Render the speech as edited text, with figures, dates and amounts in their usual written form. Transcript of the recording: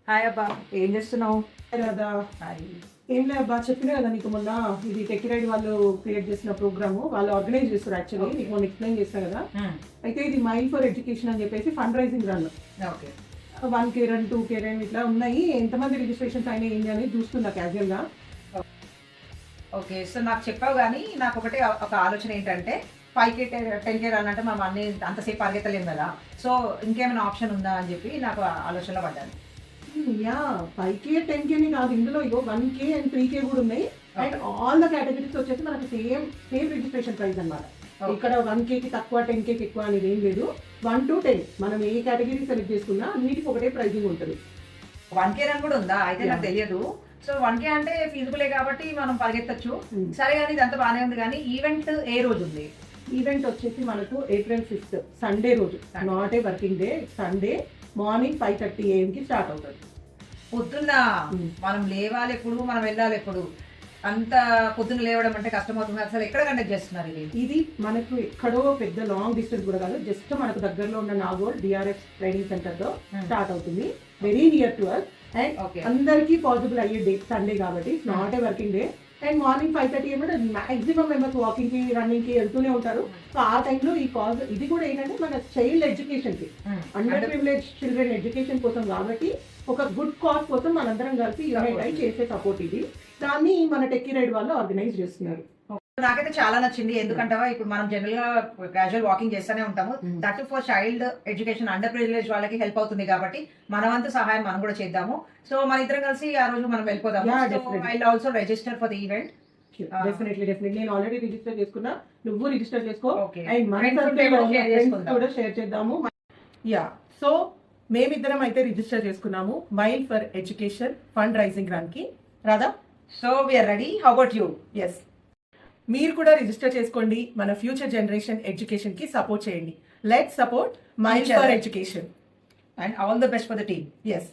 Hi అబ్బా, ఏం చేస్తున్నావు? కదా హాయ్. ఏం లే అబ్బా, చెప్పినా కదా నీకు మొన్న ఇది టెక్ రైడ్ వాళ్ళు క్రియేట్ చేసిన ప్రోగ్రామ్ వాళ్ళు ఆర్గనైజ్ చేస్తారు. యాక్చువల్లీ నీకు మొన్న ఎక్స్ప్లెయిన్ చేస్తా కదా. అయితే ఇది మైండ్ ఫర్ ఎడ్యుకేషన్ అని చెప్పేసి fund raising run. Okay 1K run 2K run ఇట్లా ఉన్నాయి. ఎంతమంది రిజిస్ట్రేషన్స్ అయినా ఏంటి అని చూస్తున్నా క్యాజువల్ గా. ఓకే, సో నాకు చెప్పావు కానీ నాకు ఒకటి ఒక ఆలోచన ఏంటంటే 5K 10K రన్ అంటే మనం అన్ని అంతసేపు పరిగెత్తలేం కదా. సో ఇంకేమైనా ఆప్షన్ ఉందా అని చెప్పి నాకు ఆలోచనలో పడ్డాను. యా 5K 10K ని కాదు, ఇందులో ఇగో 1K అండ్ 3K కూడా ఉన్నాయి. అండ్ ఆల్ ద కేటగిరీస్ వచ్చేసి మనకి సేమ్ రిజిస్ట్రేషన్ ప్రైస్ అన్నమాట. ఇక్కడ 1K కి తక్కువ 10K కి ఎక్కువ అనేది ఏం లేదు. 1 to 10 మనం ఏ కేటగిరీ సెలెక్ట్ చేసుకున్నా అన్నిటికీ ఒకటే ప్రైజింగ్ ఉంటుంది. 1K రన్ కూడా ఉందా? అయితే నాకు తెలియదు. సో 1K అంటే ఫీజిబులే కాబట్టి మనం పరిగెత్తచ్చు. సరే కానీ ఇదంతా బాగానే ఉంది కానీ ఈవెంట్ ఏ రోజు ఉంది? ఈవెంట్ వచ్చేసి మనకు April 5th సండే రోజు, not a working day, Sunday morning 5:30 AM కి స్టార్ట్ అవుతుంది. పొద్దున్న మనం లేవాలి ఎప్పుడు, మనం వెళ్ళాలి ఎప్పుడు? అంత పొద్దున్న లేవడం అంటే కష్టమవుతుంది. అసలు ఎక్కడ కండక్ట్ చేస్తున్నారు ఇది? ఇది మనకు ఎక్కడో పెద్ద లాంగ్ డిస్టెన్స్ కూడా కాదు, జస్ట్ మనకు దగ్గరలో ఉన్న నాగోల్ DRF ట్రైనింగ్ సెంటర్ తో స్టార్ట్ అవుతుంది. Very near to us and అందరికీ పాసిబుల్ అయ్యే డే సండే కాబట్టి not a working day. And morning 5:30 ఏమంటే మాక్సిమం మెంబర్స్ వాకింగ్ కి రన్నింగ్ కి వెళ్తూనే ఉంటారు. సో ఆ టైంలో ఈ కాజ్ ఇది కూడా ఏంటంటే మన చైల్డ్ ఎడ్యుకేషన్ కి, అండర్ ప్రివిలేజ్ చిల్డ్రన్ ఎడ్యుకేషన్ కోసం కాబట్టి ఒక గుడ్ కాజ్ కోసం మనందరం కలిసి యునైట్ అయి చేసే సపోర్ట్ ఇది. దాన్ని మన టెక్కీ రైడ్ వాళ్ళు ఆర్గనైజ్ చేస్తున్నారు. నాకైతే చాలా నచ్చింది. ఎందుకంటే ఇప్పుడు మనం జనరల్ గా క్యాజువల్ వాకింగ్ చేస్తూనే ఉంటాము. That for child education, under privilege వాళ్ళకి హెల్ప్ అవుతుంది కాబట్టి మన వంతు సహాయం మనం కూడా చేద్దాము. సో మన ఇద్దరం కలిసి ఆ రోజు మనం వెళ్ళిపోదాము. I also register for the event. Definitely నేను ఆల్రెడీ రిజిస్టర్ చేసుకున్నా, నువ్వు రిజిస్టర్ చేసుకో. Okay. అండ్ మన Friends కూడా షేర్ చేద్దాము. యా, సో మేమిద్దరం అయితే రిజిస్టర్ చేసుకున్నాము mind for education fund raising run కి. రాదా? So we are ready. How about you? Yes, మీరు కూడా రిజిస్టర్ చేసుకోండి. మన ఫ్యూచర్ జనరేషన్ ఎడ్యుకేషన్ కి సపోర్ట్ చేయండి. Let's support mind for education and all the best for the team. Yes.